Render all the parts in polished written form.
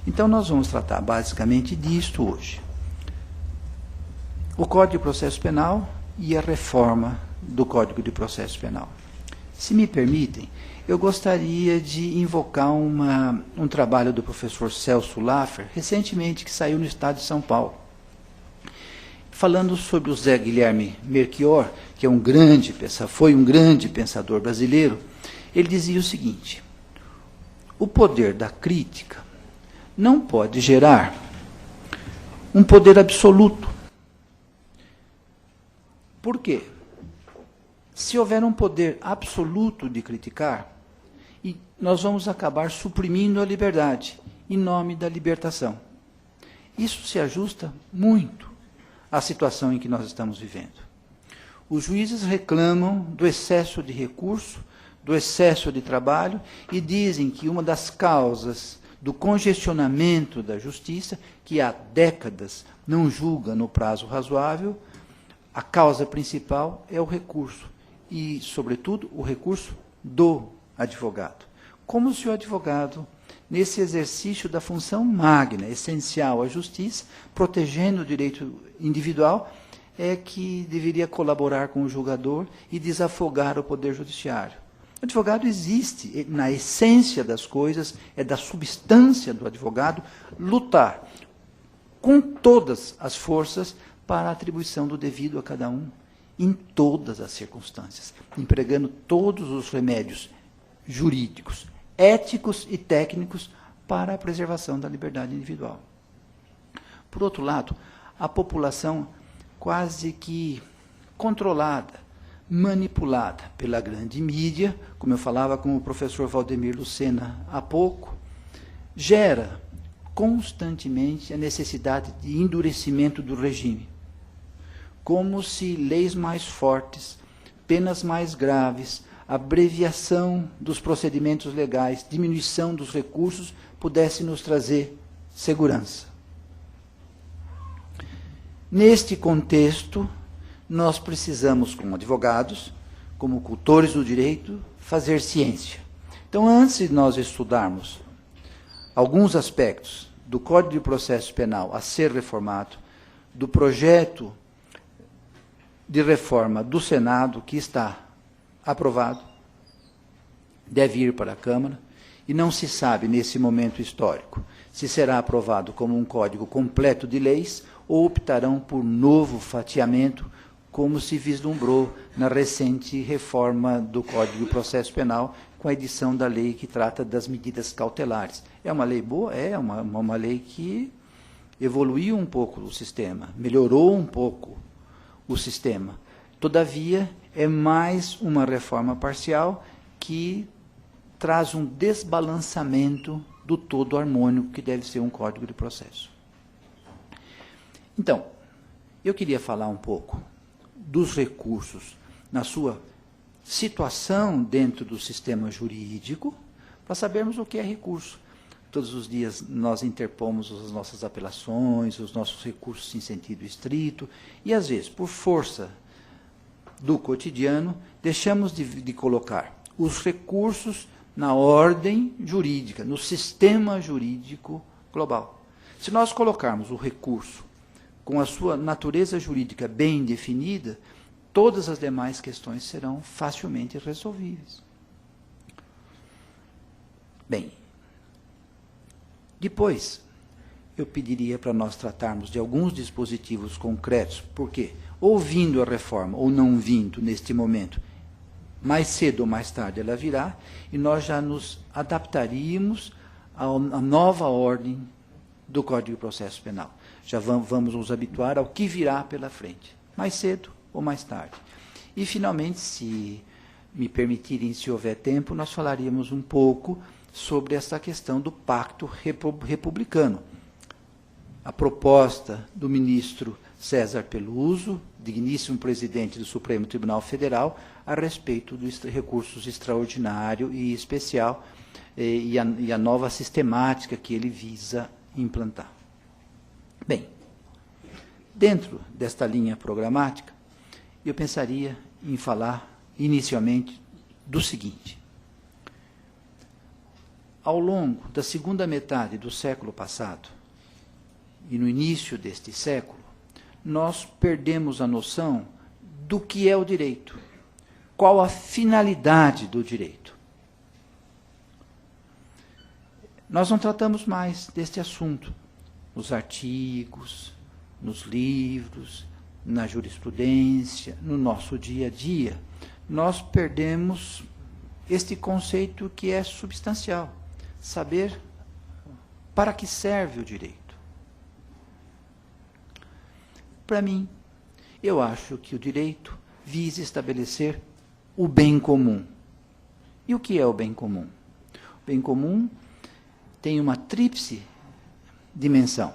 Então, nós vamos tratar basicamente disto hoje. O Código de Processo Penal e a reforma do Código de Processo Penal. Se me permitem, eu gostaria de invocar um trabalho do professor Celso Laffer, recentemente, que saiu no Estado de São Paulo, falando sobre o Zé Guilherme Melchior, que foi um grande pensador brasileiro. Ele dizia o seguinte: o poder da crítica não pode gerar um poder absoluto. Por quê? Se houver um poder absoluto de criticar, nós vamos acabar suprimindo a liberdade em nome da libertação. Isso se ajusta muito à situação em que nós estamos vivendo. Os juízes reclamam do excesso de recurso, do excesso de trabalho, e dizem que uma das causas do congestionamento da justiça, que há décadas não julga no prazo razoável, a causa principal é o recurso, e, sobretudo, o recurso do advogado. Como se o advogado, nesse exercício da função magna, essencial à justiça, protegendo o direito individual, é que deveria colaborar com o julgador e desafogar o poder judiciário. O advogado existe, na essência das coisas, é da substância do advogado lutar com todas as forças para a atribuição do devido a cada um, em todas as circunstâncias, empregando todos os remédios jurídicos, éticos e técnicos para a preservação da liberdade individual. Por outro lado, a população quase que controlada, manipulada pela grande mídia, como eu falava com o professor Valdemir Lucena há pouco, gera constantemente a necessidade de endurecimento do regime, como se leis mais fortes, penas mais graves, abreviação dos procedimentos legais, diminuição dos recursos, pudesse nos trazer segurança. Neste contexto, nós precisamos, como advogados, como cultores do direito, fazer ciência. Então, antes de nós estudarmos alguns aspectos do Código de Processo Penal a ser reformado, do projeto de reforma do Senado, que está aprovado, deve ir para a Câmara, e não se sabe, nesse momento histórico, se será aprovado como um código completo de leis ou optarão por novo fatiamento, como se vislumbrou na recente reforma do Código de Processo Penal, com a edição da lei que trata das medidas cautelares. É uma lei boa? É uma lei que evoluiu um pouco o sistema, melhorou um pouco o sistema. Todavia, é mais uma reforma parcial que traz um desbalançamento do todo harmônico que deve ser um Código de Processo. Então, eu queria falar um pouco dos recursos na sua situação dentro do sistema jurídico, para sabermos o que é recurso. Todos os dias nós interpomos as nossas apelações, os nossos recursos em sentido estrito, e às vezes, por força do cotidiano, deixamos de colocar os recursos na ordem jurídica, no sistema jurídico global. Se nós colocarmos o recurso com a sua natureza jurídica bem definida, todas as demais questões serão facilmente resolvíveis. Bem, depois, eu pediria para nós tratarmos de alguns dispositivos concretos, porque, ou vindo a reforma, ou não vindo neste momento, mais cedo ou mais tarde ela virá, e nós já nos adaptaríamos à nova ordem do Código de Processo Penal. Já vamos nos habituar ao que virá pela frente, mais cedo ou mais tarde. E, finalmente, se me permitirem, se houver tempo, nós falaríamos um pouco sobre essa questão do pacto republicano. A proposta do ministro César Peluso, digníssimo presidente do Supremo Tribunal Federal, a respeito dos recursos extraordinário e especial e a nova sistemática que ele visa implantar. Bem, dentro desta linha programática, eu pensaria em falar inicialmente do seguinte: ao longo da segunda metade do século passado e no início deste século, nós perdemos a noção do que é o direito, qual a finalidade do direito. Nós não tratamos mais deste assunto nos artigos, nos livros, na jurisprudência, no nosso dia a dia. Nós perdemos este conceito que é substancial, saber para que serve o direito. Para mim, eu acho que o direito visa estabelecer o bem comum. E o que é o bem comum? O bem comum tem uma tríplice dimensão.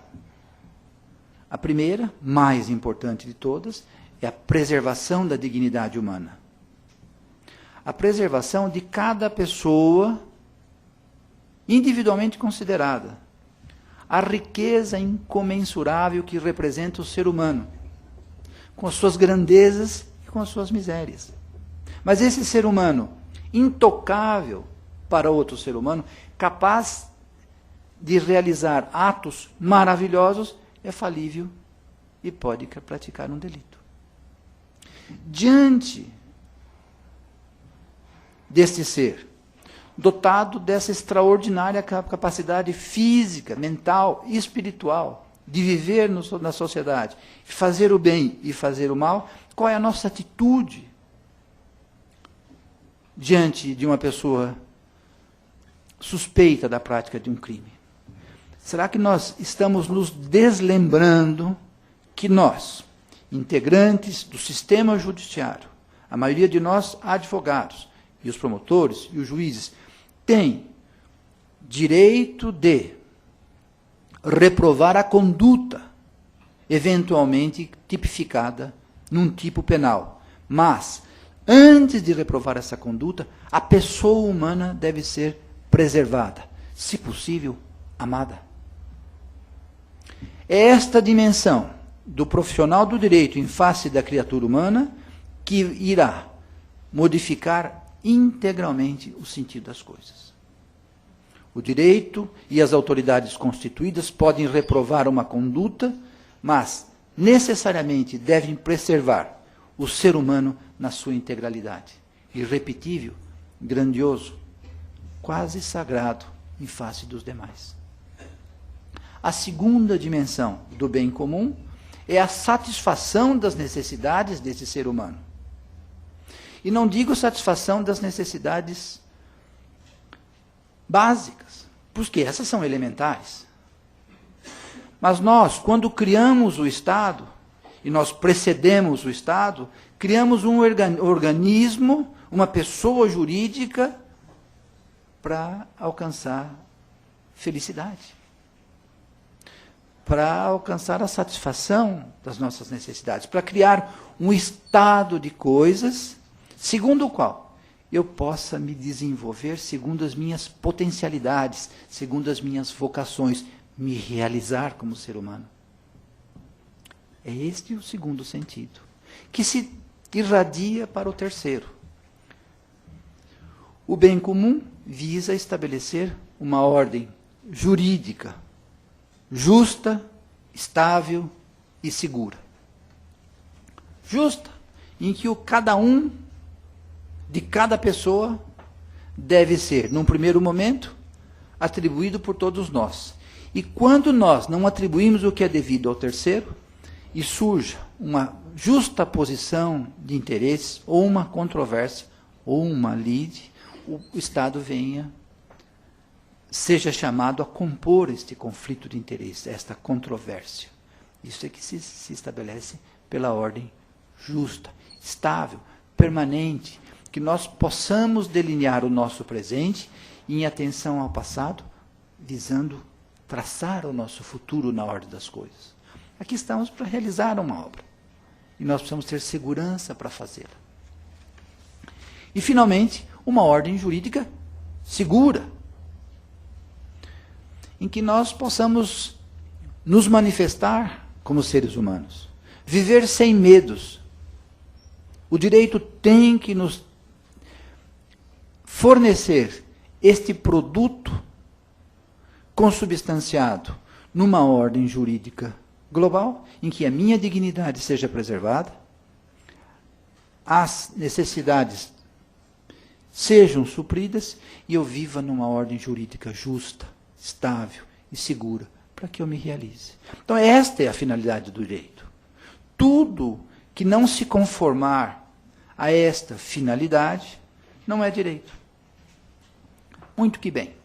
A primeira, mais importante de todas, é a preservação da dignidade humana. A preservação de cada pessoa individualmente considerada. A riqueza incomensurável que representa o ser humano, com as suas grandezas e com as suas misérias. Mas esse ser humano, intocável para outro ser humano, capaz de realizar atos maravilhosos, é falível e pode praticar um delito. Diante deste ser, dotado dessa extraordinária capacidade física, mental e espiritual, de viver na sociedade, fazer o bem e fazer o mal, qual é a nossa atitude diante de uma pessoa suspeita da prática de um crime? Será que nós estamos nos deslembrando que nós, integrantes do sistema judiciário, a maioria de nós advogados, e os promotores e os juízes, têm direito de reprovar a conduta, eventualmente tipificada num tipo penal. Mas, antes de reprovar essa conduta, a pessoa humana deve ser preservada, se possível, amada. É esta dimensão do profissional do direito em face da criatura humana que irá modificar integralmente o sentido das coisas. O direito e as autoridades constituídas podem reprovar uma conduta, mas necessariamente devem preservar o ser humano na sua integralidade. Irrepetível, grandioso, quase sagrado em face dos demais. A segunda dimensão do bem comum é a satisfação das necessidades desse ser humano. E não digo satisfação das necessidades básicas, porque essas são elementares. Mas nós, quando criamos o Estado, e nós precedemos o Estado, criamos um organismo, uma pessoa jurídica, para alcançar felicidade, para alcançar a satisfação das nossas necessidades, para criar um estado de coisas segundo o qual eu possa me desenvolver segundo as minhas potencialidades, segundo as minhas vocações, me realizar como ser humano. É este o segundo sentido, que se irradia para o terceiro. O bem comum visa estabelecer uma ordem jurídica, justa, estável e segura. Justa, em que o cada um de cada pessoa deve ser, num primeiro momento, atribuído por todos nós. E quando nós não atribuímos o que é devido ao terceiro, e surja uma justa posição de interesses, ou uma controvérsia, ou uma lide, o Estado seja chamado a compor este conflito de interesse, esta controvérsia. Isso é que se estabelece pela ordem justa, estável, permanente, que nós possamos delinear o nosso presente em atenção ao passado, visando traçar o nosso futuro na ordem das coisas. Aqui estamos para realizar uma obra, e nós precisamos ter segurança para fazê-la. E, finalmente, uma ordem jurídica segura, em que nós possamos nos manifestar como seres humanos, viver sem medos. O direito tem que nos fornecer este produto consubstanciado numa ordem jurídica global, em que a minha dignidade seja preservada, as necessidades sejam supridas e eu viva numa ordem jurídica justa, estável e segura, para que eu me realize. Então, esta é a finalidade do direito. Tudo que não se conformar a esta finalidade não é direito. Muito que bem.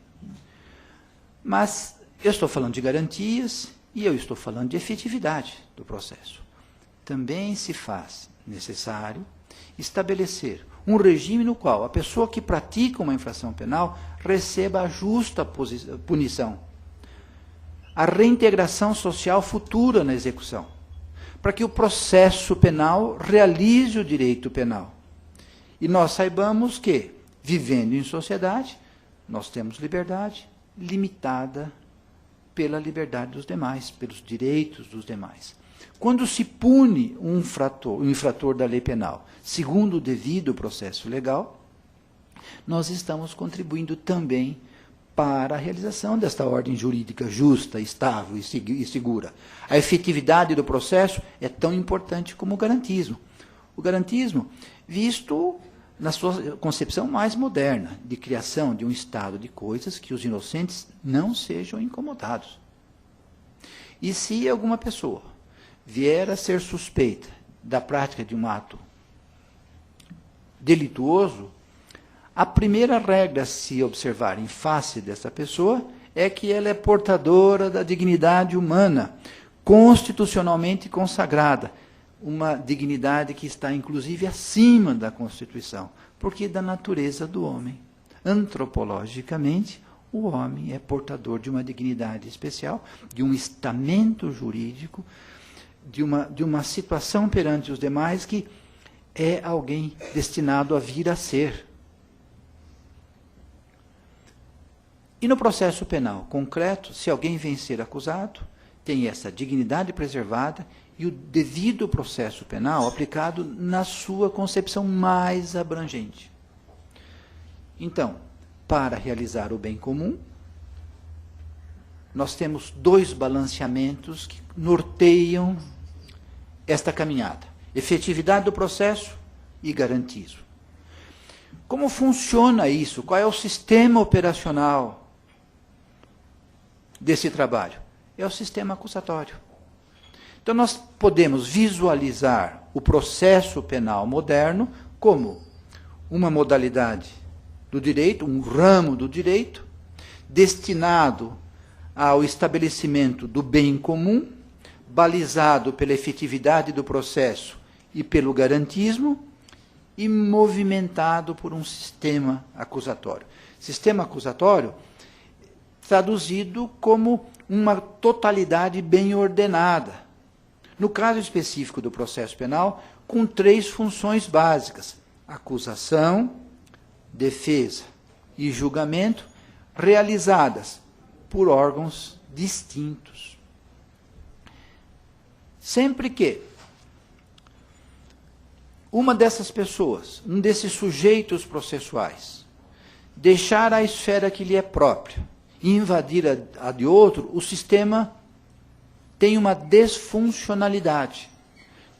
Mas eu estou falando de garantias e eu estou falando de efetividade do processo. Também se faz necessário estabelecer um regime no qual a pessoa que pratica uma infração penal receba a justa punição, a reintegração social futura na execução, para que o processo penal realize o direito penal. E nós saibamos que, vivendo em sociedade, nós temos liberdade limitada pela liberdade dos demais, pelos direitos dos demais. Quando se pune um infrator da lei penal, segundo o devido processo legal, nós estamos contribuindo também para a realização desta ordem jurídica justa, estável e segura. A efetividade do processo é tão importante como o garantismo. O garantismo, visto na sua concepção mais moderna, de criação de um estado de coisas que os inocentes não sejam incomodados. E se alguma pessoa vier a ser suspeita da prática de um ato delituoso, a primeira regra a se observar em face dessa pessoa é que ela é portadora da dignidade humana, constitucionalmente consagrada, uma dignidade que está, inclusive, acima da Constituição, porque da natureza do homem. Antropologicamente, o homem é portador de uma dignidade especial, de um estamento jurídico, de uma situação perante os demais que é alguém destinado a vir a ser. E no processo penal concreto, se alguém vem ser acusado, tem essa dignidade preservada e o devido processo penal aplicado na sua concepção mais abrangente. Então, para realizar o bem comum, nós temos dois balanceamentos que norteiam esta caminhada: efetividade do processo e garantismo. Como funciona isso? Qual é o sistema operacional desse trabalho? É o sistema acusatório. Então, nós podemos visualizar o processo penal moderno como uma modalidade do direito, um ramo do direito, destinado ao estabelecimento do bem comum, balizado pela efetividade do processo e pelo garantismo, e movimentado por um sistema acusatório. Sistema acusatório traduzido como uma totalidade bem ordenada. No caso específico do processo penal, com três funções básicas: acusação, defesa e julgamento, realizadas por órgãos distintos. Sempre que uma dessas pessoas, um desses sujeitos processuais, deixar a esfera que lhe é própria e invadir a de outro, o sistema tem uma desfuncionalidade,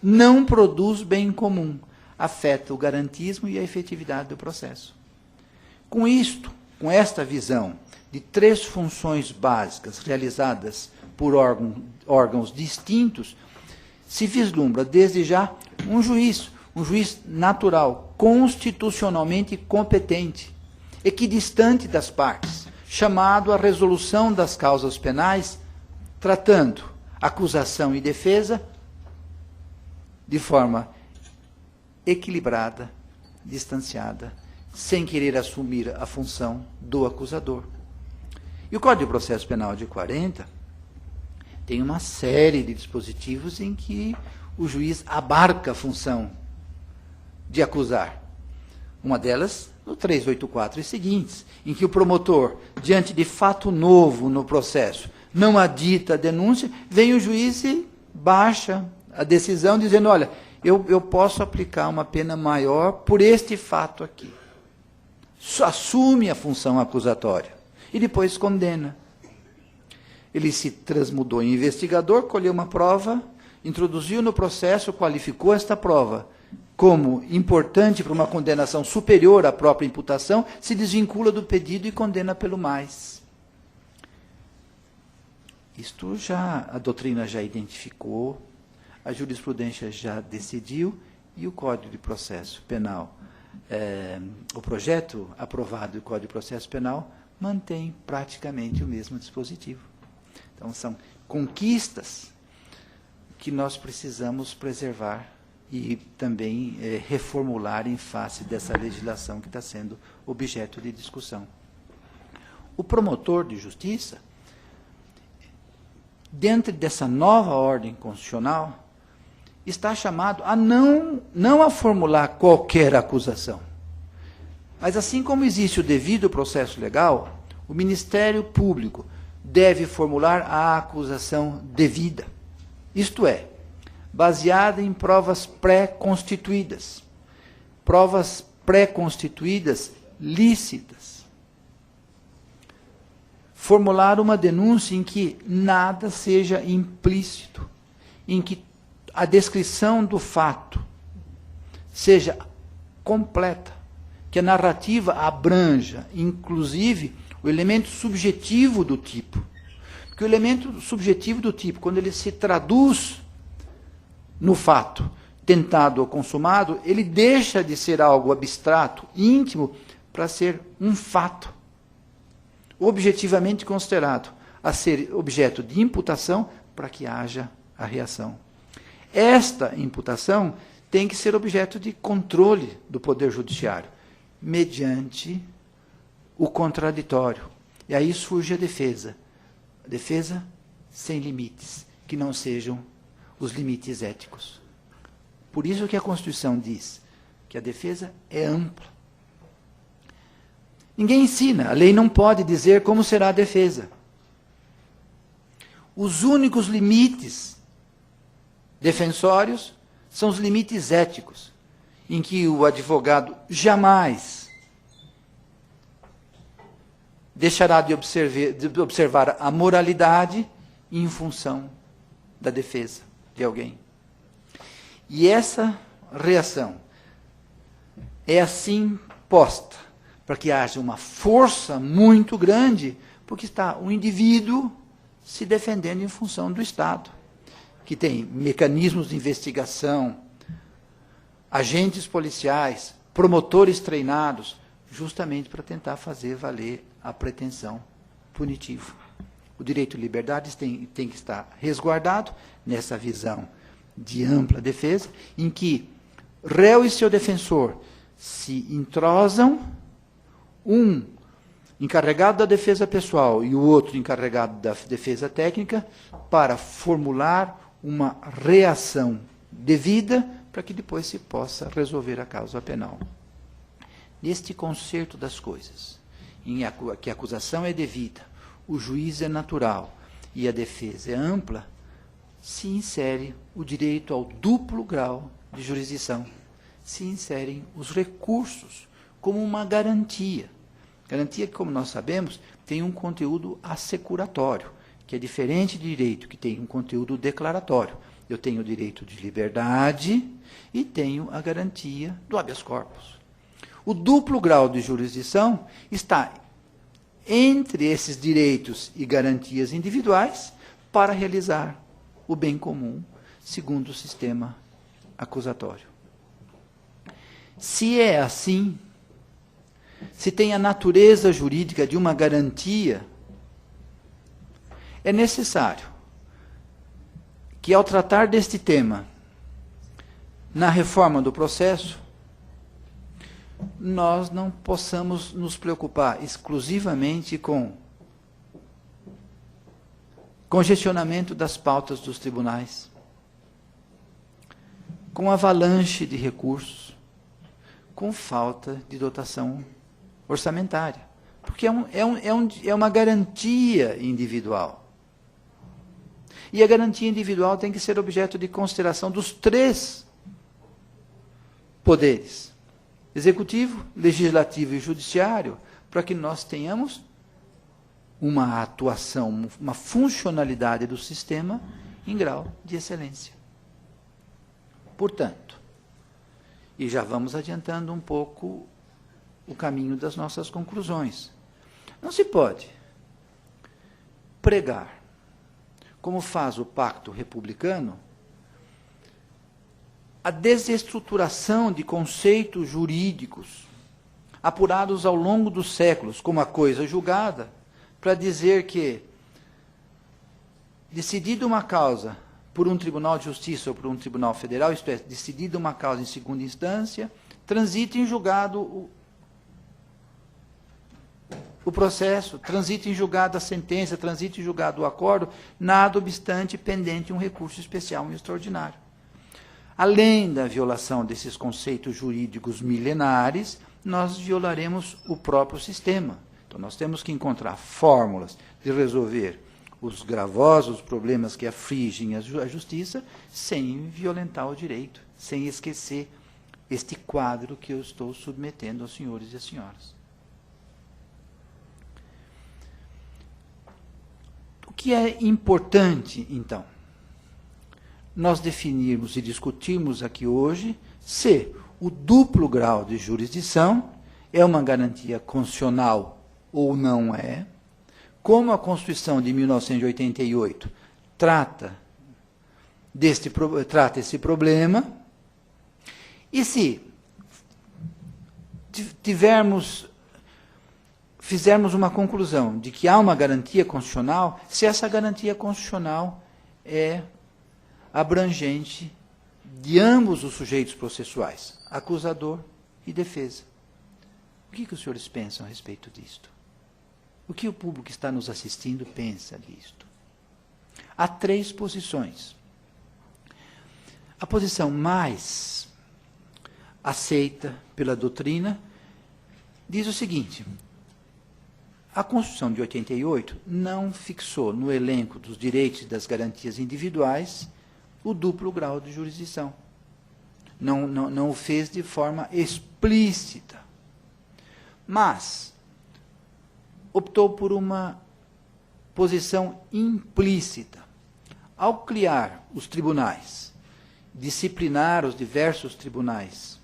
não produz bem comum, afeta o garantismo e a efetividade do processo. Com isto, com esta visão de três funções básicas realizadas por órgãos distintos, se vislumbra desde já um juiz natural, constitucionalmente competente, equidistante das partes, chamado à resolução das causas penais, tratando acusação e defesa de forma equilibrada, distanciada, sem querer assumir a função do acusador. E o Código de Processo Penal de 40 tem uma série de dispositivos em que o juiz abarca a função de acusar. Uma delas, no 384 e seguintes, em que o promotor, diante de fato novo no processo, não adita a denúncia, vem o juiz e baixa a decisão, dizendo: olha, eu posso aplicar uma pena maior por este fato aqui. Assume a função acusatória e depois condena. Ele se transmudou em investigador, colheu uma prova, introduziu no processo, qualificou esta prova como importante para uma condenação superior à própria imputação, se desvincula do pedido e condena pelo mais. Isto a doutrina já identificou, a jurisprudência já decidiu, e o Código de Processo Penal, o projeto aprovado do Código de Processo Penal, mantém praticamente o mesmo dispositivo. Então, são conquistas que nós precisamos preservar e também reformular em face dessa legislação que está sendo objeto de discussão. O promotor de justiça, dentro dessa nova ordem constitucional, está chamado a não a formular qualquer acusação. Mas assim como existe o devido processo legal, o Ministério Público deve formular a acusação devida. Isto é, baseada em provas pré-constituídas. Provas pré-constituídas lícitas. Formular uma denúncia em que nada seja implícito, em que a descrição do fato seja completa, que a narrativa abranja, inclusive, o elemento subjetivo do tipo. Porque o elemento subjetivo do tipo, quando ele se traduz no fato tentado ou consumado, ele deixa de ser algo abstrato, íntimo, para ser um fato, objetivamente considerado, a ser objeto de imputação para que haja a reação. Esta imputação tem que ser objeto de controle do Poder Judiciário, mediante o contraditório. E aí surge a defesa. A defesa sem limites, que não sejam os limites éticos. Por isso que a Constituição diz que a defesa é ampla. Ninguém ensina, a lei não pode dizer como será a defesa. Os únicos limites defensórios são os limites éticos, em que o advogado jamais deixará de observar a moralidade em função da defesa de alguém. E essa reação é assim posta, para que haja uma força muito grande, porque está o indivíduo se defendendo em função do Estado, que tem mecanismos de investigação, agentes policiais, promotores treinados, justamente para tentar fazer valer a pretensão punitiva. O direito de liberdade tem que estar resguardado nessa visão de ampla defesa, em que réu e seu defensor se entrosam, um encarregado da defesa pessoal e o outro encarregado da defesa técnica, para formular uma reação devida para que depois se possa resolver a causa penal. Neste concerto das coisas, em que a acusação é devida, o juiz é natural e a defesa é ampla, se insere o direito ao duplo grau de jurisdição. Se inserem os recursos como uma garantia. Garantia que, como nós sabemos, tem um conteúdo assecuratório, que é diferente de direito, que tem um conteúdo declaratório. Eu tenho o direito de liberdade e tenho a garantia do habeas corpus. O duplo grau de jurisdição está entre esses direitos e garantias individuais para realizar o bem comum, segundo o sistema acusatório. Se é assim, se tem a natureza jurídica de uma garantia, é necessário que, ao tratar deste tema na reforma do processo, nós não possamos nos preocupar exclusivamente com congestionamento das pautas dos tribunais, com avalanche de recursos, com falta de dotação orçamentária, porque é uma garantia individual. E a garantia individual tem que ser objeto de consideração dos três poderes: executivo, legislativo e judiciário, para que nós tenhamos uma atuação, uma funcionalidade do sistema em grau de excelência. Portanto, e já vamos adiantando um pouco o caminho das nossas conclusões. Não se pode pregar, como faz o Pacto Republicano, a desestruturação de conceitos jurídicos apurados ao longo dos séculos, como a coisa julgada, para dizer que, decidida uma causa por um tribunal de justiça ou por um tribunal federal, isto é, decidida uma causa em segunda instância, transita em julgado o processo, transita em julgado a sentença, transita em julgado o acordo, nada obstante pendente um recurso especial e extraordinário. Além da violação desses conceitos jurídicos milenares, nós violaremos o próprio sistema. Então, nós temos que encontrar fórmulas de resolver os gravosos problemas que afligem a justiça, sem violentar o direito, sem esquecer este quadro que eu estou submetendo aos senhores e às senhoras. O que é importante, então? Nós definirmos e discutirmos aqui hoje se o duplo grau de jurisdição é uma garantia constitucional ou não é, como a Constituição de 1988 trata esse problema, e se fizermos uma conclusão de que há uma garantia constitucional, se essa garantia constitucional é abrangente de ambos os sujeitos processuais, acusador e defesa. O que os senhores pensam a respeito disto? O que o público que está nos assistindo pensa disto? Há três posições. A posição mais aceita pela doutrina diz o seguinte: a Constituição de 88 não fixou no elenco dos direitos e das garantias individuais o duplo grau de jurisdição. Não o fez de forma explícita. Mas optou por uma posição implícita. Ao criar os tribunais, disciplinar os diversos tribunais,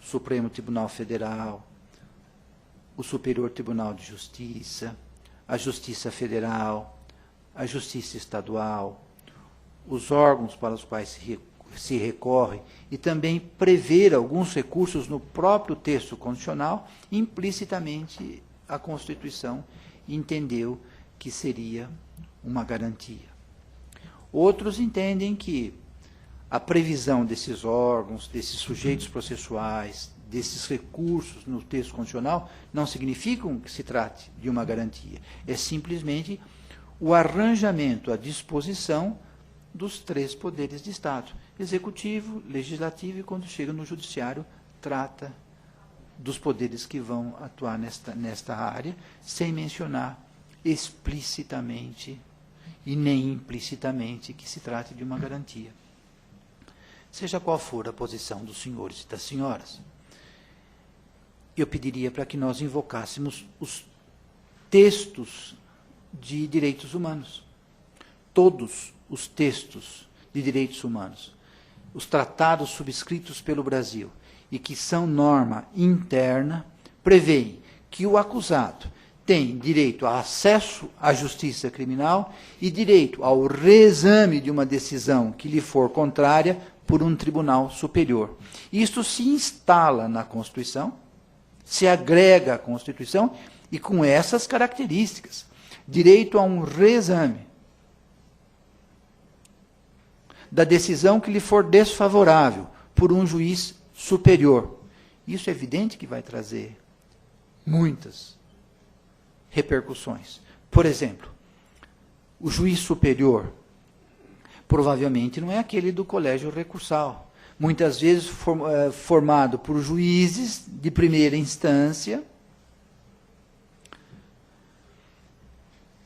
o Supremo Tribunal Federal, o Superior Tribunal de Justiça, a Justiça Federal, a Justiça Estadual, os órgãos para os quais se recorre, e também prever alguns recursos no próprio texto constitucional, implicitamente a Constituição entendeu que seria uma garantia. Outros entendem que a previsão desses órgãos, desses sujeitos processuais, desses recursos no texto constitucional, não significam que se trate de uma garantia. É simplesmente o arranjamento, a disposição dos três poderes de Estado: executivo, legislativo, e quando chega no judiciário, trata dos poderes que vão atuar nesta área, sem mencionar explicitamente e nem implicitamente que se trate de uma garantia. Seja qual for a posição dos senhores e das senhoras, eu pediria para que nós invocássemos os textos de direitos humanos. Todos os textos de direitos humanos, os tratados subscritos pelo Brasil e que são norma interna, prevêem que o acusado tem direito a acesso à justiça criminal e direito ao reexame de uma decisão que lhe for contrária por um tribunal superior. Isto se instala na Constituição, se agrega à Constituição, e com essas características: direito a um reexame da decisão que lhe for desfavorável por um juiz superior. Isso é evidente que vai trazer muitas repercussões. Por exemplo, o juiz superior provavelmente não é aquele do colégio recursal. Muitas vezes formado por juízes de primeira instância,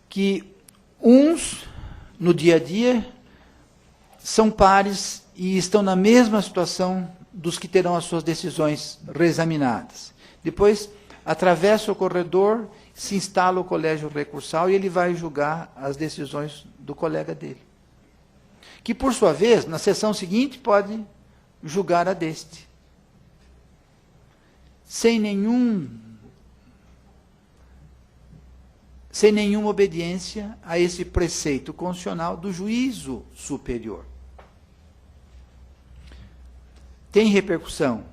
que uns, no dia a dia, são pares e estão na mesma situação dos que terão as suas decisões reexaminadas. Depois, atravessa o corredor, se instala o colégio recursal e ele vai julgar as decisões do colega dele. Que, por sua vez, na sessão seguinte, pode julgar a deste. Sem nenhuma obediência a esse preceito constitucional do juízo superior. Tem repercussão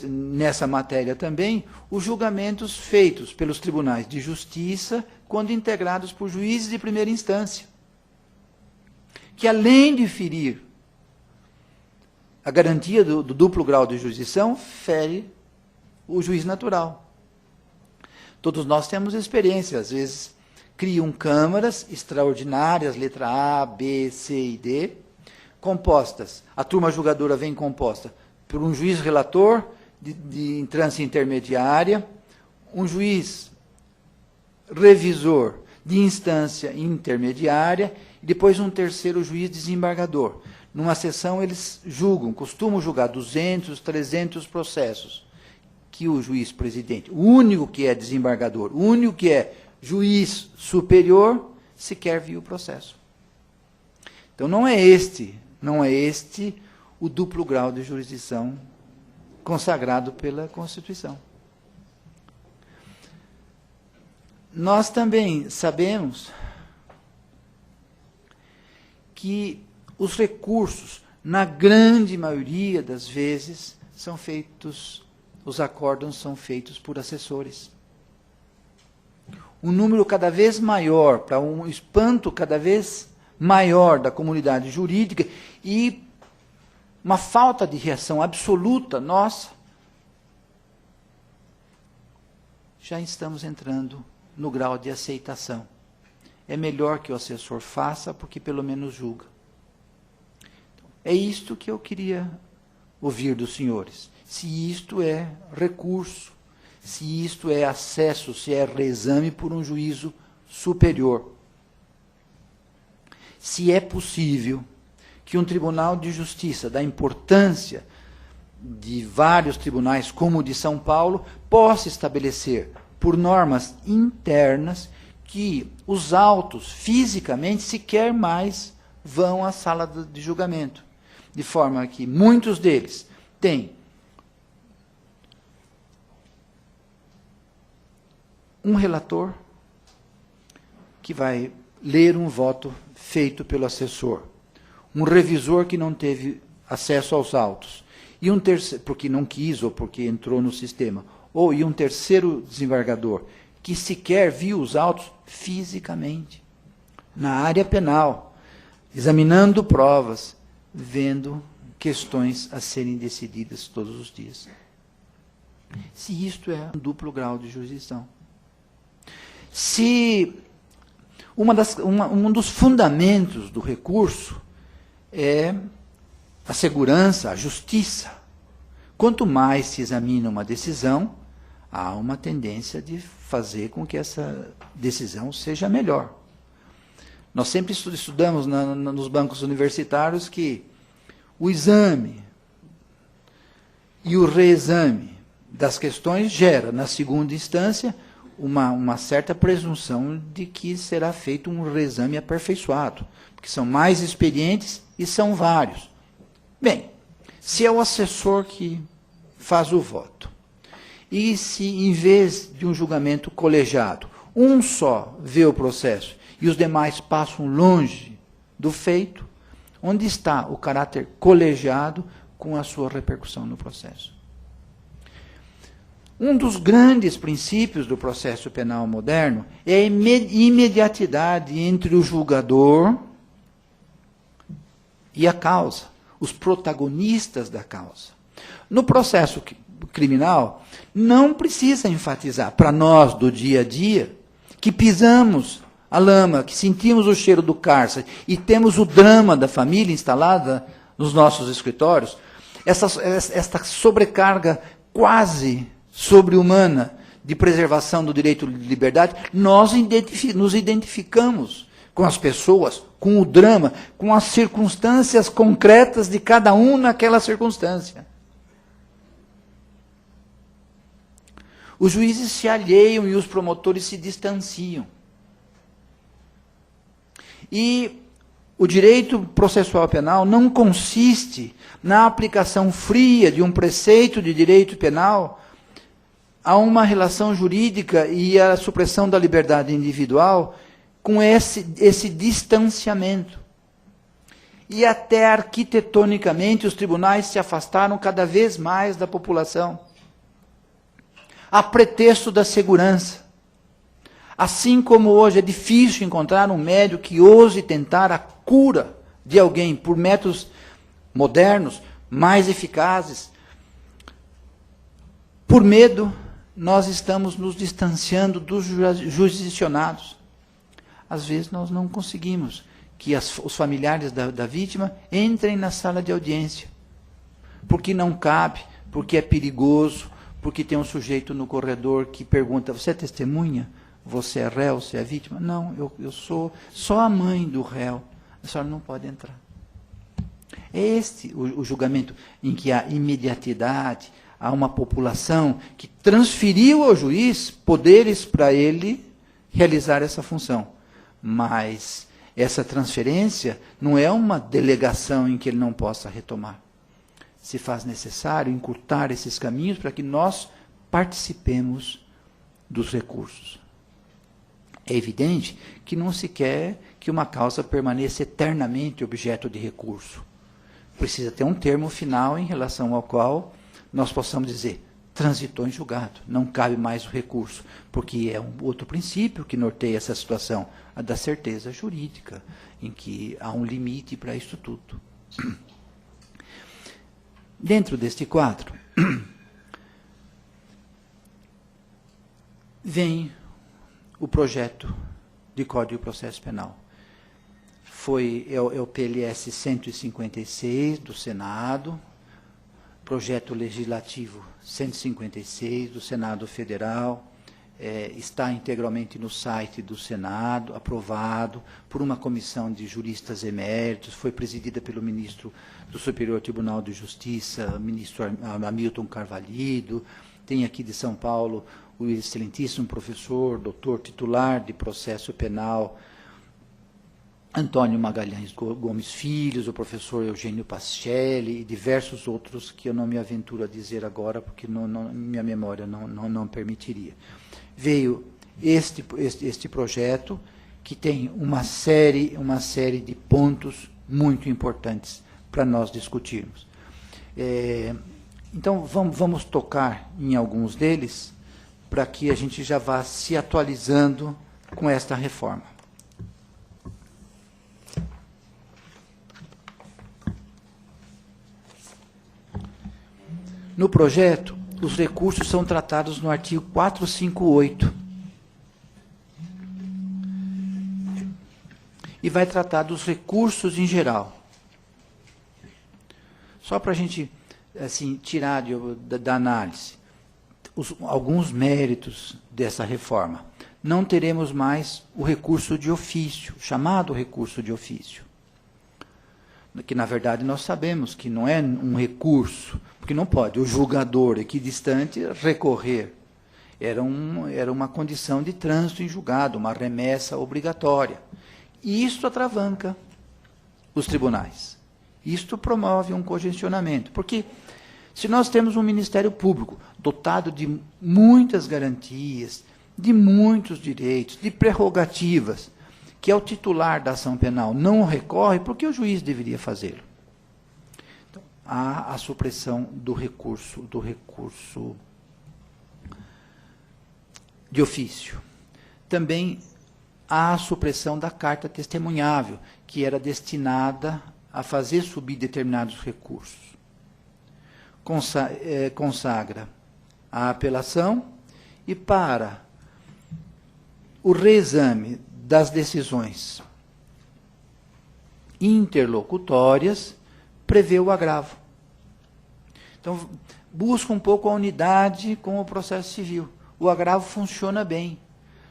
nessa matéria também os julgamentos feitos pelos tribunais de justiça quando integrados por juízes de primeira instância, que além de ferir a garantia do duplo grau de jurisdição, fere o juiz natural. Todos nós temos experiência, às vezes criam câmaras extraordinárias, letra A, B, C e D, compostas, a turma julgadora vem composta por um juiz relator de instância intermediária, um juiz revisor de instância intermediária e depois um terceiro juiz desembargador. Numa sessão eles costumam julgar 200, 300 processos que o juiz presidente, o único que é desembargador, o único que é juiz superior, sequer viu o processo. Então não é este o duplo grau de jurisdição consagrado pela Constituição. Nós também sabemos que os recursos, na grande maioria das vezes, os acórdãos são feitos por assessores. Um número cada vez maior, para um espanto cada vez maior da comunidade jurídica e uma falta de reação absoluta nossa, já estamos entrando no grau de aceitação. É melhor que o assessor faça, porque pelo menos julga. É isto que eu queria ouvir dos senhores. Se isto é recurso, se isto é acesso, se é reexame por um juízo superior. Se é possível que um tribunal de justiça, da importância de vários tribunais, como o de São Paulo, possa estabelecer, por normas internas, que os autos, fisicamente, sequer mais vão à sala de julgamento. De forma que muitos deles têm um relator que vai ler um voto feito pelo assessor, um revisor que não teve acesso aos autos, e um terceiro, porque não quis ou porque entrou no sistema, e um terceiro desembargador, que sequer viu os autos fisicamente, na área penal, examinando provas, vendo questões a serem decididas todos os dias. Se isto é um duplo grau de jurisdição. Se um dos fundamentos do recurso é a segurança, a justiça. Quanto mais se examina uma decisão, há uma tendência de fazer com que essa decisão seja melhor. Nós sempre estudamos nos bancos universitários que o exame e o reexame das questões gera, na segunda instância, uma certa presunção de que será feito um reexame aperfeiçoado, porque são mais experientes e são vários. Bem, se é o assessor que faz o voto, e se, em vez de um julgamento colegiado, um só vê o processo e os demais passam longe do feito, onde está o caráter colegiado com a sua repercussão no processo? Um dos grandes princípios do processo penal moderno é a imediatidade entre o julgador e a causa, os protagonistas da causa. No processo criminal, não precisa enfatizar, para nós do dia a dia, que pisamos a lama, que sentimos o cheiro do cárcere e temos o drama da família instalada nos nossos escritórios, esta sobrecarga quase sobre-humana de preservação do direito de liberdade, nós nos identificamos com as pessoas, com o drama, com as circunstâncias concretas de cada um naquela circunstância. Os juízes se alheiam e os promotores se distanciam. E o direito processual penal não consiste na aplicação fria de um preceito de direito penal a uma relação jurídica e a supressão da liberdade individual com esse distanciamento. E até arquitetonicamente os tribunais se afastaram cada vez mais da população, a pretexto da segurança. Assim como hoje é difícil encontrar um médico que ouse tentar a cura de alguém por métodos modernos, mais eficazes, por medo, nós estamos nos distanciando dos jurisdicionados. Às vezes nós não conseguimos que os familiares da vítima entrem na sala de audiência, porque não cabe, porque é perigoso, porque tem um sujeito no corredor que pergunta, você é testemunha? Você é réu? Você é vítima? Não, eu sou só a mãe do réu. A senhora não pode entrar. É este o julgamento em que há imediatidade, há uma população que transferiu ao juiz poderes para ele realizar essa função. Mas essa transferência não é uma delegação em que ele não possa retomar. Se faz necessário encurtar esses caminhos para que nós participemos dos recursos. É evidente que não se quer que uma causa permaneça eternamente objeto de recurso. Precisa ter um termo final em relação ao qual nós possamos dizer, transitou em julgado, não cabe mais o recurso, porque é um outro princípio que norteia essa situação, a da certeza jurídica, em que há um limite para isso tudo. Dentro deste quadro, vem o projeto de Código de Processo Penal. É o PLS 156 do Senado, projeto legislativo 156 do Senado Federal, está integralmente no site do Senado, aprovado por uma comissão de juristas eméritos, foi presidida pelo ministro do Superior Tribunal de Justiça, ministro Hamilton Carvalhido, tem aqui de São Paulo o excelentíssimo professor, doutor titular de processo penal, Antônio Magalhães Gomes Filhos, o professor Eugênio Pacelli e diversos outros que eu não me aventuro a dizer agora, porque minha memória não permitiria. Veio este projeto, que tem uma série de pontos muito importantes para nós discutirmos. Então, vamos tocar em alguns deles, para que a gente já vá se atualizando com esta reforma. No projeto, os recursos são tratados no artigo 458. E vai tratar dos recursos em geral. Só para a gente assim, tirar da análise alguns méritos dessa reforma. Não teremos mais o recurso de ofício, chamado recurso de ofício. Que, na verdade, nós sabemos que não é um recurso, porque não pode o julgador equidistante recorrer. Era uma condição de trânsito em julgado, uma remessa obrigatória. E isto atravanca os tribunais. Isto promove um congestionamento, porque se nós temos um Ministério Público dotado de muitas garantias, de muitos direitos, de prerrogativas, que é o titular da ação penal não recorre, porque o juiz deveria fazê-lo. Então, há a supressão do recurso de ofício. Também há a supressão da carta testemunhável, que era destinada a fazer subir determinados recursos. Consagra a apelação e, para o reexame das decisões interlocutórias, prevê o agravo. Então, busca um pouco a unidade com o processo civil. O agravo funciona bem.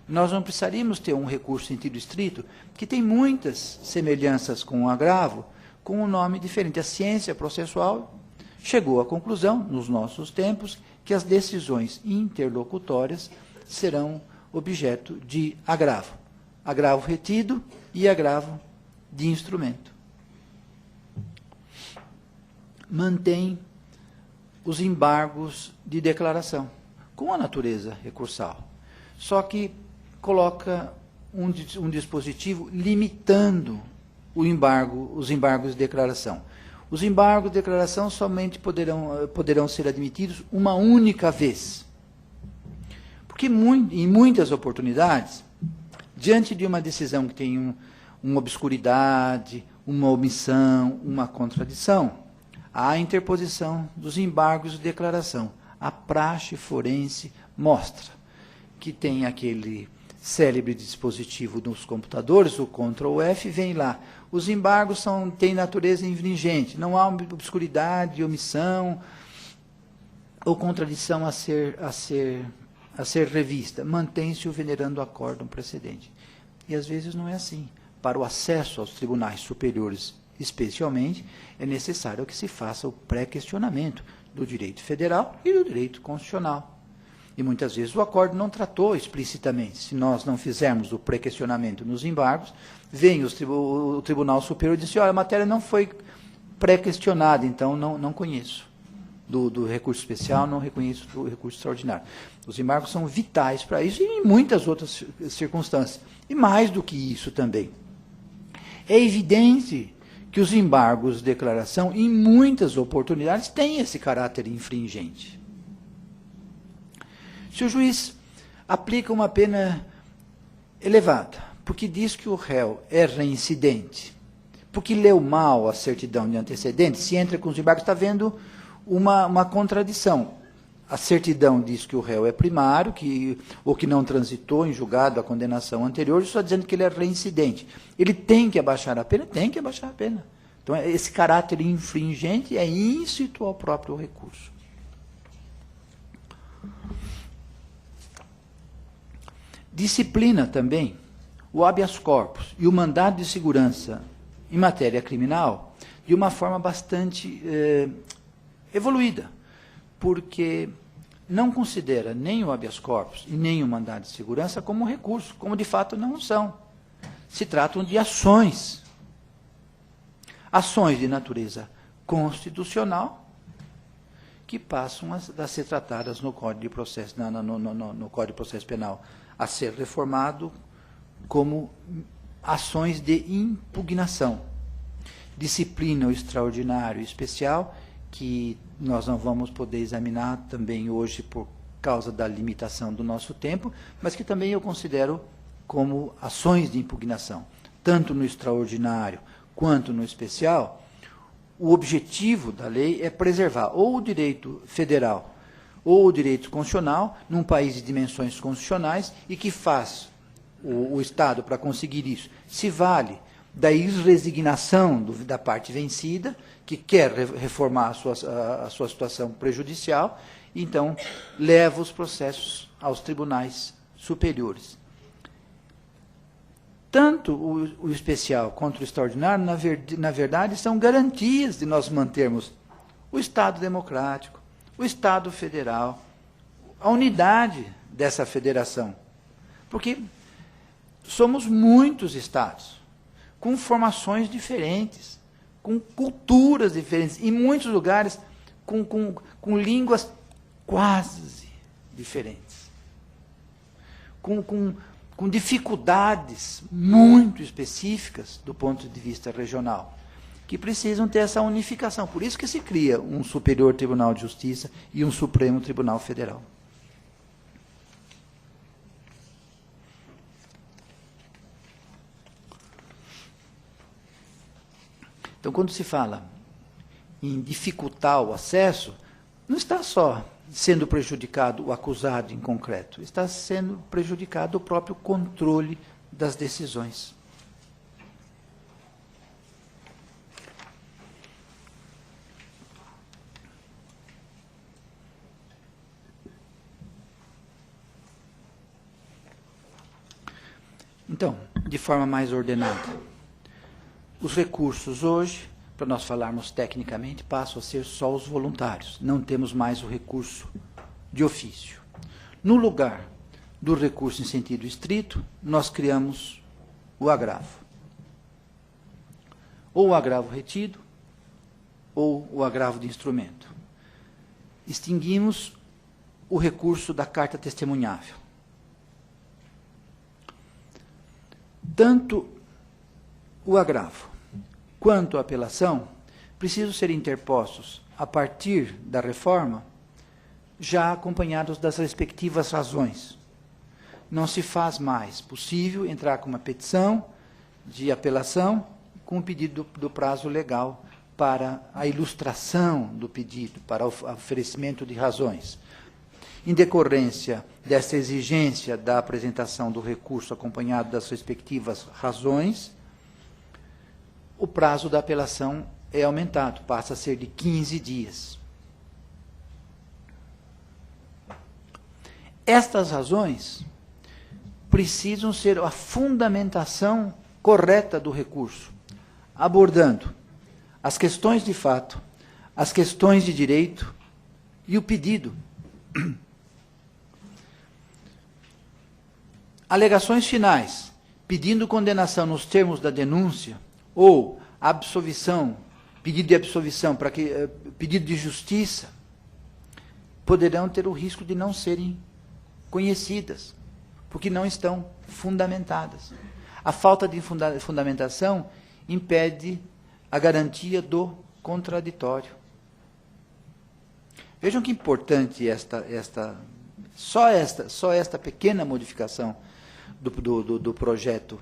Nós não precisaríamos ter um recurso em sentido estrito, que tem muitas semelhanças com o agravo, com um nome diferente. A ciência processual chegou à conclusão, nos nossos tempos, que as decisões interlocutórias serão objeto de agravo. Agravo retido e agravo de instrumento. Mantém os embargos de declaração, com a natureza recursal. Só que coloca um dispositivo limitando os embargos de declaração. Os embargos de declaração somente poderão ser admitidos uma única vez. Porque em muitas oportunidades, diante de uma decisão que tem uma obscuridade, uma omissão, uma contradição, há a interposição dos embargos de declaração. A praxe forense mostra que tem aquele célebre dispositivo dos computadores, o Ctrl+F, vem lá. Os embargos têm natureza infringente, não há obscuridade, omissão ou contradição a ser revista. Mantém-se o venerando acórdão precedente. E às vezes não é assim. Para o acesso aos tribunais superiores, especialmente, é necessário que se faça o pré-questionamento do direito federal e do direito constitucional. E muitas vezes o acórdão não tratou explicitamente. Se nós não fizermos o pré-questionamento nos embargos, vem o Tribunal Superior e diz: olha, a matéria não foi pré-questionada, então não conheço do recurso especial, não reconheço do recurso extraordinário. Os embargos são vitais para isso e em muitas outras circunstâncias. E mais do que isso também. É evidente que os embargos de declaração, em muitas oportunidades, têm esse caráter infringente. Se o juiz aplica uma pena elevada, porque diz que o réu é reincidente, porque leu mal a certidão de antecedentes, se entra com os embargos, está vendo uma contradição. A certidão diz que o réu é primário, ou que não transitou em julgado a condenação anterior, só dizendo que ele é reincidente. Ele tem que abaixar a pena? Tem que abaixar a pena. Então, esse caráter infringente é íncito ao próprio recurso. Disciplina também o habeas corpus e o mandado de segurança em matéria criminal de uma forma bastante evoluída, porque não considera nem o habeas corpus e nem o mandado de segurança como recurso, como de fato não são. Se tratam de ações. Ações de natureza constitucional que passam a ser tratadas no Código de Processo, no Código de Processo Penal, a ser reformado como ações de impugnação. Disciplina o extraordinário e especial, que nós não vamos poder examinar também hoje por causa da limitação do nosso tempo, mas que também eu considero como ações de impugnação. Tanto no extraordinário quanto no especial, o objetivo da lei é preservar ou o direito federal ou o direito constitucional num país de dimensões constitucionais e que faz o Estado, para conseguir isso, se vale da irresignação da parte vencida, que quer reformar a sua situação prejudicial, então leva os processos aos tribunais superiores. Tanto o especial quanto o extraordinário, na verdade, são garantias de nós mantermos o Estado democrático, o Estado federal, a unidade dessa federação. Porque somos muitos Estados, com formações diferentes, com culturas diferentes, em muitos lugares com línguas quase diferentes, com dificuldades muito específicas do ponto de vista regional, que precisam ter essa unificação. Por isso que se cria um Superior Tribunal de Justiça e um Supremo Tribunal Federal. Então, quando se fala em dificultar o acesso, não está só sendo prejudicado o acusado em concreto, está sendo prejudicado o próprio controle das decisões. Então, de forma mais ordenada, os recursos hoje, para nós falarmos tecnicamente, passam a ser só os voluntários. Não temos mais o recurso de ofício. No lugar do recurso em sentido estrito, nós criamos o agravo. Ou o agravo retido, ou o agravo de instrumento. Extinguimos o recurso da carta testemunhável. Tanto o agravo quanto a apelação precisam ser interpostos a partir da reforma, já acompanhados das respectivas razões. Não se faz mais possível entrar com uma petição de apelação com o pedido do prazo legal para a ilustração do pedido, para o oferecimento de razões. Em decorrência dessa exigência da apresentação do recurso acompanhado das respectivas razões, o prazo da apelação é aumentado, passa a ser de 15 dias. Estas razões precisam ser a fundamentação correta do recurso, abordando as questões de fato, as questões de direito e o pedido. Alegações finais, pedindo condenação nos termos da denúncia, ou absolvição, pedido de absolvição, pedido de justiça, poderão ter o risco de não serem conhecidas, porque não estão fundamentadas. A falta de fundamentação impede a garantia do contraditório. Vejam que importante só esta pequena modificação do projeto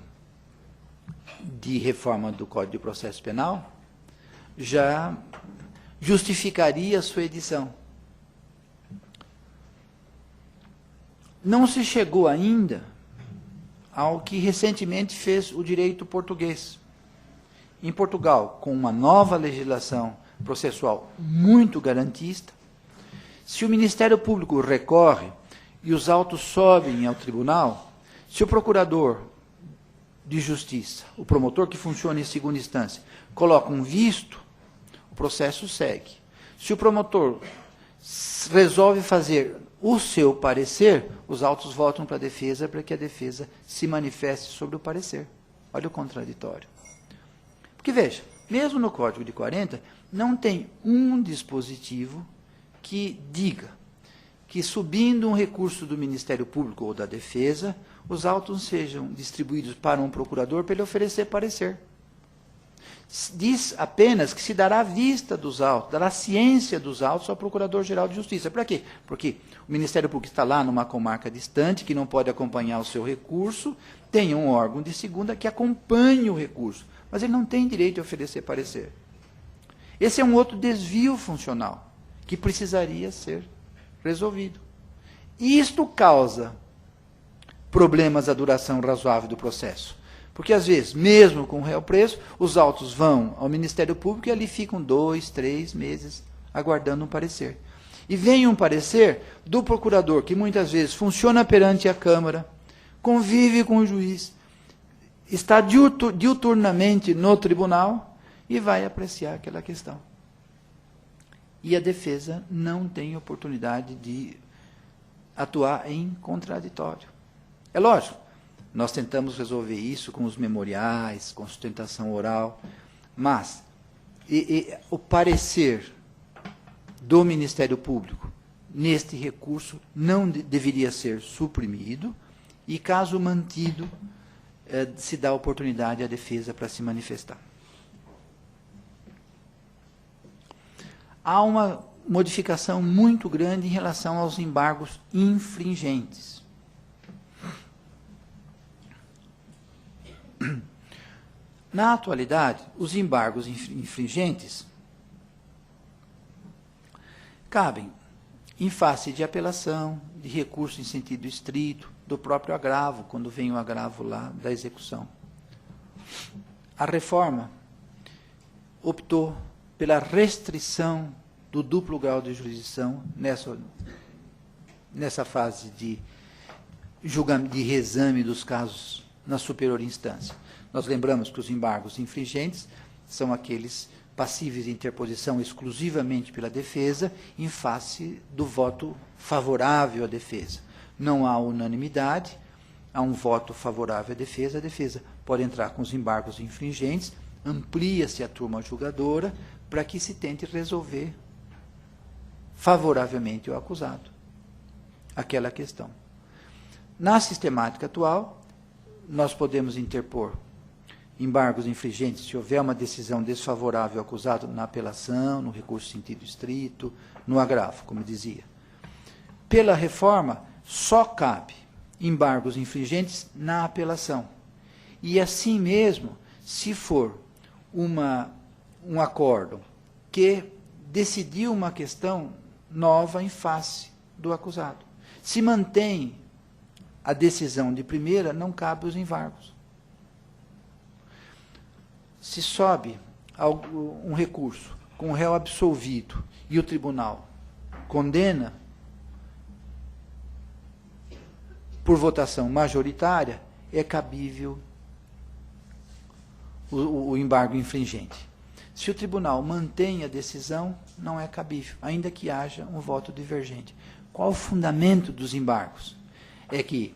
de reforma do Código de Processo Penal já justificaria a sua edição. Não se chegou ainda ao que recentemente fez o direito português. Em Portugal, com uma nova legislação processual muito garantista, se o Ministério Público recorre e os autos sobem ao tribunal, se o procurador de justiça, o promotor que funciona em segunda instância, coloca um visto, o processo segue. Se o promotor resolve fazer o seu parecer, os autos voltam para a defesa para que a defesa se manifeste sobre o parecer. Olha o contraditório. Porque, veja, mesmo no Código de 40, não tem um dispositivo que diga que, subindo um recurso do Ministério Público ou da Defesa, os autos sejam distribuídos para um procurador para ele oferecer parecer. Diz apenas que se dará vista dos autos, dará ciência dos autos ao Procurador-Geral de Justiça. Para quê? Porque o Ministério Público está lá numa comarca distante, que não pode acompanhar o seu recurso, tem um órgão de segunda que acompanhe o recurso, mas ele não tem direito de oferecer parecer. Esse é um outro desvio funcional, que precisaria ser resolvido. E isto causa problemas à duração razoável do processo. Porque, às vezes, mesmo com o réu preso, os autos vão ao Ministério Público e ali ficam 2, 3 meses aguardando um parecer. E vem um parecer do procurador, que muitas vezes funciona perante a Câmara, convive com o juiz, está diuturnamente no tribunal e vai apreciar aquela questão. E a defesa não tem oportunidade de atuar em contraditório. É lógico, nós tentamos resolver isso com os memoriais, com sustentação oral, mas o parecer do Ministério Público neste recurso não deveria ser suprimido e, caso mantido, se dá oportunidade à defesa para se manifestar. Há uma modificação muito grande em relação aos embargos infringentes. Na atualidade, os embargos infringentes cabem em face de apelação, de recurso em sentido estrito, do próprio agravo, quando vem o agravo lá da execução. A reforma optou pela restrição do duplo grau de jurisdição nessa fase de reexame dos casos na superior instância. Nós lembramos que os embargos infringentes são aqueles passíveis de interposição exclusivamente pela defesa em face do voto favorável à defesa. Não há unanimidade, há um voto favorável à defesa, a defesa pode entrar com os embargos infringentes, amplia-se a turma julgadora para que se tente resolver favoravelmente o acusado aquela questão. Na sistemática atual, nós podemos interpor embargos infringentes se houver uma decisão desfavorável ao acusado na apelação, no recurso em sentido estrito, no agravo, como dizia. Pela reforma, só cabe embargos infringentes na apelação. E assim mesmo, se for um acórdão que decidiu uma questão nova em face do acusado. Se mantém a decisão de primeira, não cabe os embargos. Se sobe um recurso com o réu absolvido e o tribunal condena por votação majoritária, é cabível o embargo infringente. Se o tribunal mantém a decisão, não é cabível, ainda que haja um voto divergente. Qual o fundamento dos embargos? É que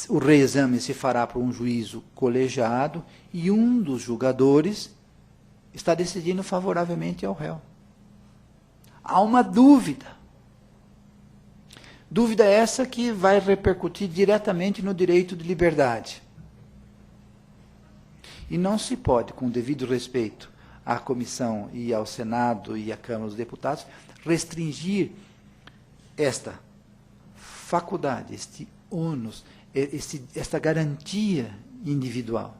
o reexame se fará por um juízo colegiado e um dos julgadores está decidindo favoravelmente ao réu. Há uma dúvida. Dúvida essa que vai repercutir diretamente no direito de liberdade. E não se pode, com o devido respeito à comissão e ao Senado e à Câmara dos Deputados, restringir esta faculdade, este ônus, esta garantia individual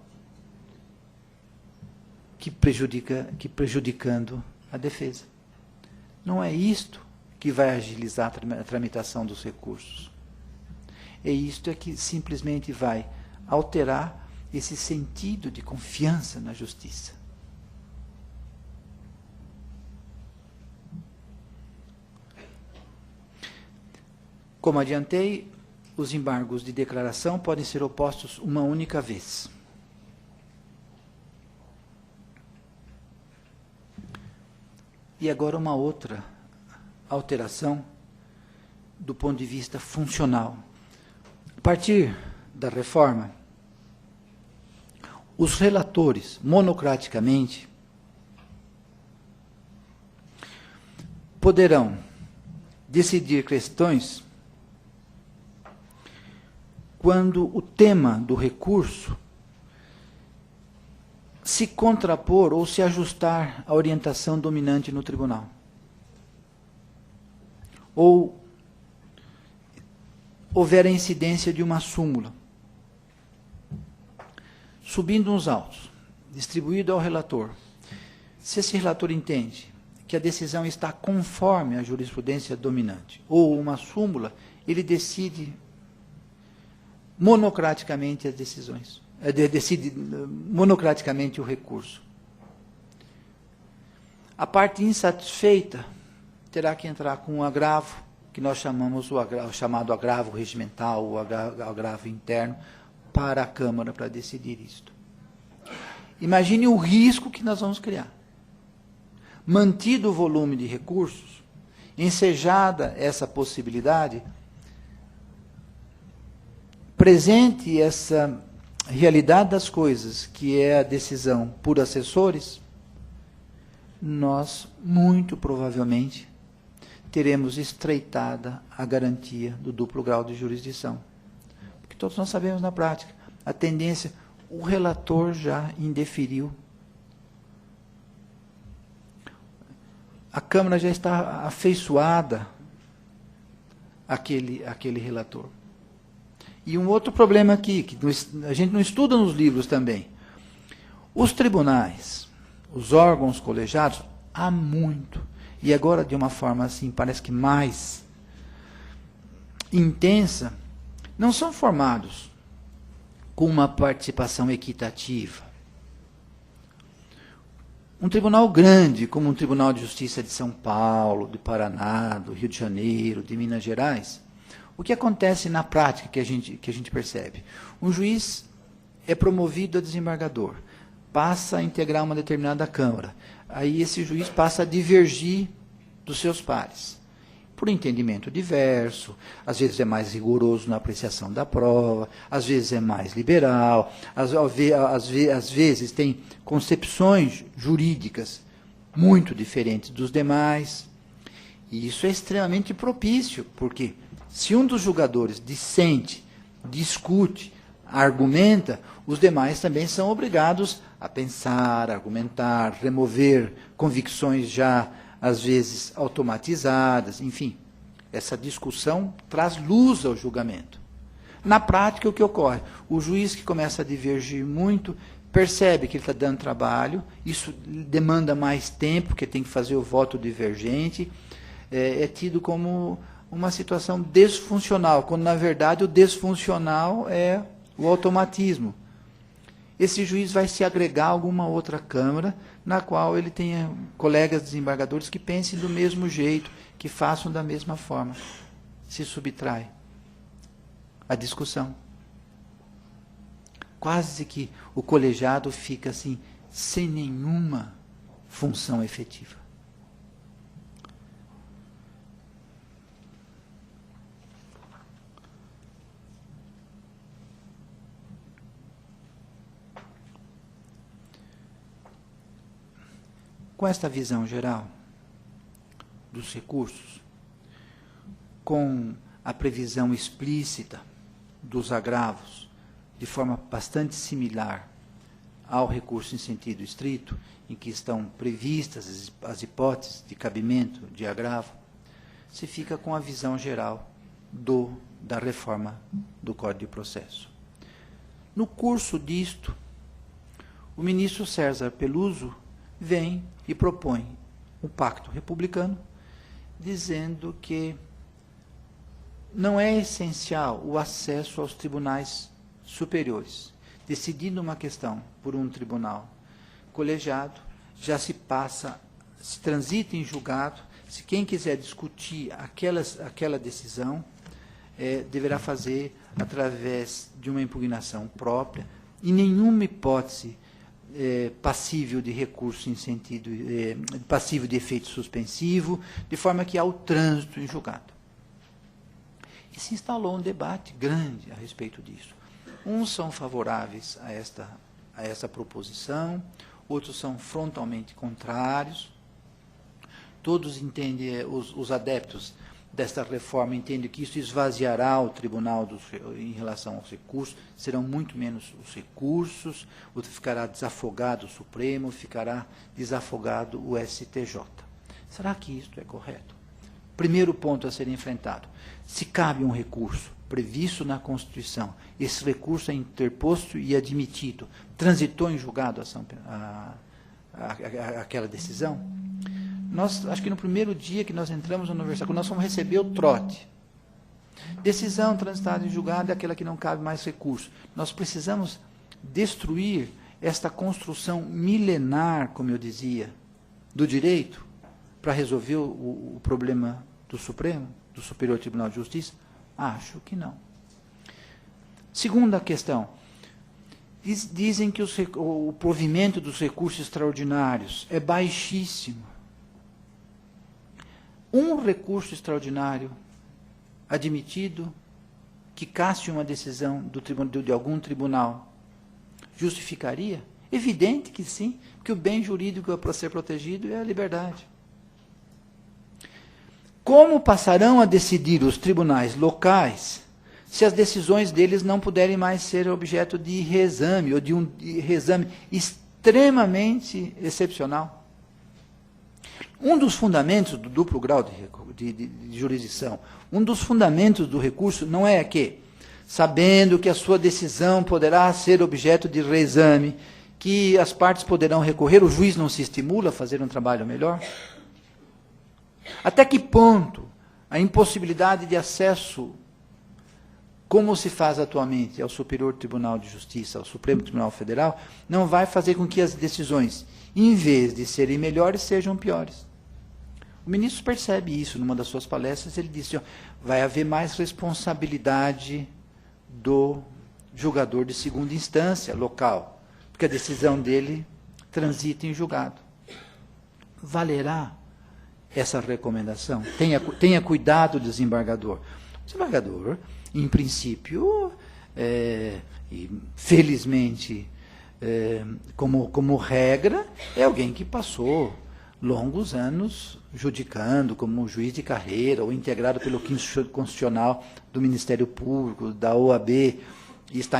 que prejudicando a defesa. Não é isto que vai agilizar a tramitação dos recursos. É isto que simplesmente vai alterar esse sentido de confiança na justiça. Como adiantei, os embargos de declaração podem ser opostos uma única vez. E agora uma outra alteração do ponto de vista funcional. A partir da reforma, os relatores, monocraticamente, poderão decidir questões quando o tema do recurso se contrapor ou se ajustar à orientação dominante no tribunal. Ou houver a incidência de uma súmula, subindo uns autos, distribuído ao relator. Se esse relator entende que a decisão está conforme a jurisprudência dominante, ou uma súmula, ele decide monocraticamente as decisões, decide monocraticamente o recurso. A parte insatisfeita terá que entrar com um agravo, que nós chamamos o chamado agravo regimental, ou agravo interno, para a Câmara para decidir isto. Imagine o risco que nós vamos criar. Mantido o volume de recursos, ensejada essa possibilidade, presente essa realidade das coisas, que é a decisão por assessores, nós, muito provavelmente, teremos estreitada a garantia do duplo grau de jurisdição. Porque todos nós sabemos na prática, a tendência, o relator já indeferiu. A Câmara já está afeiçoada àquele relator. E um outro problema aqui, que a gente não estuda nos livros também. Os tribunais, os órgãos colegiados, há muito. E agora, de uma forma assim, parece que mais intensa, não são formados com uma participação equitativa. Um tribunal grande, como um Tribunal de Justiça de São Paulo, de Paraná, do Rio de Janeiro, de Minas Gerais, o que acontece na prática que a gente percebe? Um juiz é promovido a desembargador, passa a integrar uma determinada Câmara. aí esse juiz passa a divergir dos seus pares, por entendimento diverso, às vezes é mais rigoroso na apreciação da prova, às vezes é mais liberal, às vezes tem concepções jurídicas muito diferentes dos demais. E isso é extremamente propício, porque se um dos julgadores dissente, discute, argumenta, os demais também são obrigados a pensar, argumentar, remover convicções já às vezes automatizadas, enfim. Essa discussão traz luz ao julgamento. Na prática, o que ocorre? O juiz que começa a divergir muito, percebe que ele está dando trabalho, isso demanda mais tempo, porque tem que fazer o voto divergente, é tido como uma situação desfuncional, quando, na verdade, o desfuncional é o automatismo. Esse juiz vai se agregar a alguma outra Câmara, na qual ele tenha colegas desembargadores que pensem do mesmo jeito, que façam da mesma forma. Se subtrai a discussão. Quase que o colegiado fica assim, sem nenhuma função efetiva. Com esta visão geral dos recursos, com a previsão explícita dos agravos, de forma bastante similar ao recurso em sentido estrito, em que estão previstas as hipóteses de cabimento de agravo, se fica com a visão geral da reforma do Código de Processo. No curso disto, o ministro César Peluso vem e propõe um pacto republicano, dizendo que não é essencial o acesso aos tribunais superiores. Decidindo uma questão por um tribunal colegiado, já se transita em julgado, se quem quiser discutir aquela decisão, deverá fazer através de uma impugnação própria, em nenhuma hipótese passível de recurso em sentido passível de efeito suspensivo, de forma que há o trânsito em julgado. E se instalou um debate grande a respeito disso. Uns são favoráveis a essa proposição, outros são frontalmente contrários. Todos entendem, os adeptos desta reforma entendem que isso esvaziará o tribunal em relação aos recursos, serão muito menos os recursos, ficará desafogado o Supremo, ficará desafogado o STJ. Será que isto é correto? Primeiro ponto a ser enfrentado. Se cabe um recurso previsto na Constituição, esse recurso é interposto e admitido, transitou em julgado aquela decisão? Acho que no primeiro dia que nós entramos na universidade, nós fomos receber o trote. Decisão transitada em julgado é aquela que não cabe mais recurso. Nós precisamos destruir esta construção milenar, como eu dizia, do direito, para resolver o problema do Supremo, do Superior Tribunal de Justiça? Acho que não. Segunda questão. Dizem que o provimento dos recursos extraordinários é baixíssimo. Um recurso extraordinário admitido que casse uma decisão de algum tribunal justificaria? Evidente que sim, porque o bem jurídico para ser protegido é a liberdade. Como passarão a decidir os tribunais locais se as decisões deles não puderem mais ser objeto de reexame, ou de um reexame extremamente excepcional? Um dos fundamentos do duplo grau de jurisdição, um dos fundamentos do recurso não é que, sabendo que a sua decisão poderá ser objeto de reexame, que as partes poderão recorrer, o juiz não se estimula a fazer um trabalho melhor? Até que ponto a impossibilidade de acesso, como se faz atualmente ao Superior Tribunal de Justiça, ao Supremo Tribunal Federal, não vai fazer com que as decisões, em vez de serem melhores, sejam piores? O ministro percebe isso numa das suas palestras, ele disse, vai haver mais responsabilidade do julgador de segunda instância local, porque a decisão dele transita em julgado. valerá essa recomendação? Tenha cuidado, desembargador. O desembargador, em princípio, e felizmente, como regra, é alguém que passou longos anos judicando como juiz de carreira, ou integrado pelo quinto constitucional do Ministério Público, da OAB, e está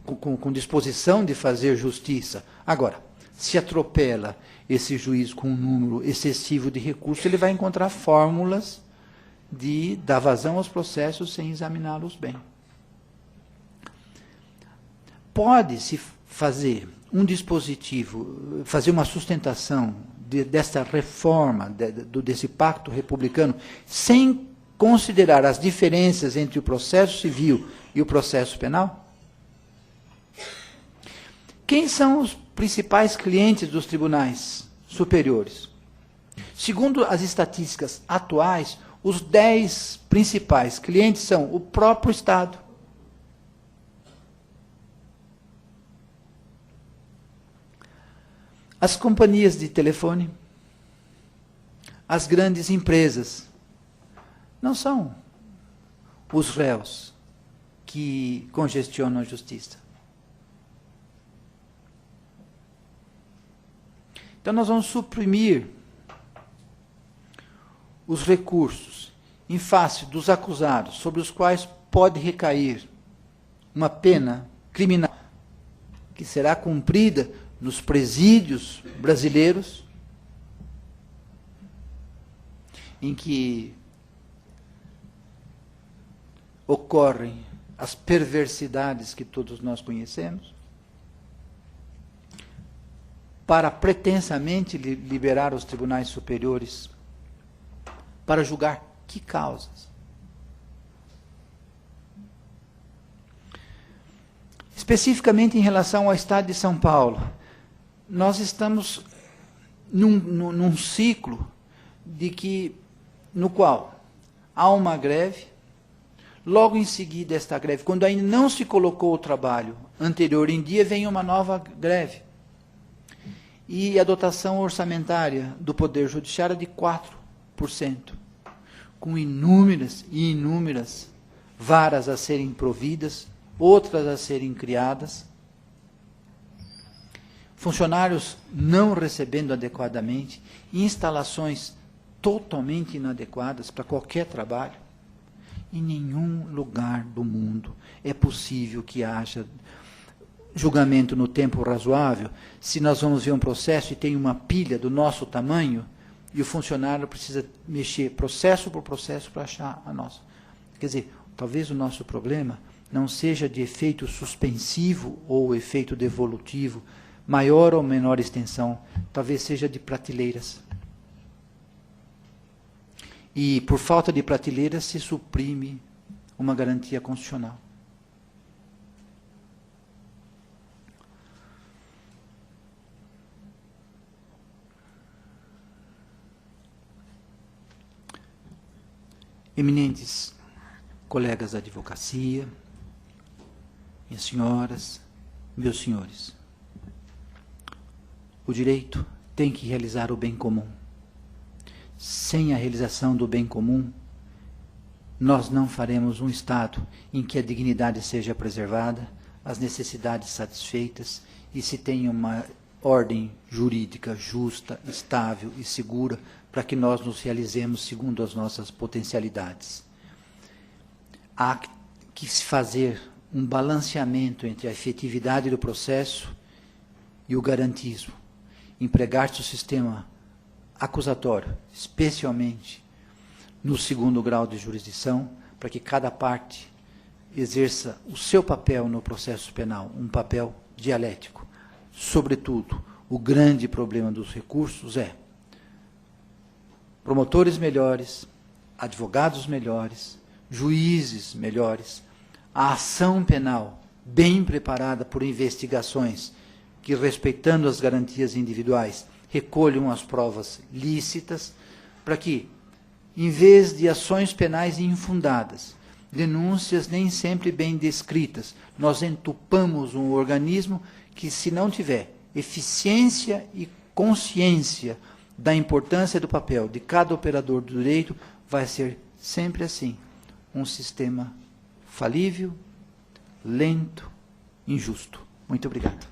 com disposição de fazer justiça. Agora, se atropela esse juiz com um número excessivo de recursos, ele vai encontrar fórmulas de dar vazão aos processos sem examiná-los bem. Pode-se fazer um dispositivo, fazer uma sustentação dessa reforma, desse pacto republicano, sem considerar as diferenças entre o processo civil e o processo penal? Quem são os principais clientes dos tribunais superiores? Segundo as estatísticas atuais, os 10 principais clientes são o próprio Estado. As companhias de telefone, as grandes empresas, não são os réus que congestionam a justiça. Então nós vamos suprimir os recursos em face dos acusados, sobre os quais pode recair uma pena criminal, que será cumprida nos presídios brasileiros, em que ocorrem as perversidades que todos nós conhecemos, para pretensamente liberar os tribunais superiores para julgar que causas? Especificamente em relação ao Estado de São Paulo, nós estamos num ciclo no qual há uma greve, logo em seguida esta greve, quando ainda não se colocou o trabalho anterior em dia, vem uma nova greve. E a dotação orçamentária do Poder Judiciário é de 4%, com inúmeras e inúmeras varas a serem providas, outras a serem criadas, funcionários não recebendo adequadamente, instalações totalmente inadequadas para qualquer trabalho. Em nenhum lugar do mundo é possível que haja julgamento no tempo razoável, se nós vamos ver um processo e tem uma pilha do nosso tamanho, e o funcionário precisa mexer processo por processo para achar a nossa. Quer dizer, talvez o nosso problema não seja de efeito suspensivo ou efeito devolutivo, maior ou menor extensão, talvez seja de prateleiras. E por falta de prateleiras se suprime uma garantia constitucional. Eminentes colegas da advocacia, minhas senhoras, meus senhores, o direito tem que realizar o bem comum. Sem a realização do bem comum, nós não faremos um Estado em que a dignidade seja preservada, as necessidades satisfeitas e se tenha uma ordem jurídica justa, estável e segura para que nós nos realizemos segundo as nossas potencialidades. Há que se fazer um balanceamento entre a efetividade do processo e o garantismo. Empregar-se o sistema acusatório, especialmente no segundo grau de jurisdição, para que cada parte exerça o seu papel no processo penal, um papel dialético. Sobretudo, o grande problema dos recursos é promotores melhores, advogados melhores, juízes melhores, a ação penal bem preparada por investigações que, respeitando as garantias individuais, recolham as provas lícitas, para que, em vez de ações penais infundadas, denúncias nem sempre bem descritas, nós entupamos um organismo que, se não tiver eficiência e consciência da importância do papel de cada operador do direito, vai ser sempre assim, um sistema falível, lento, injusto. Muito obrigado.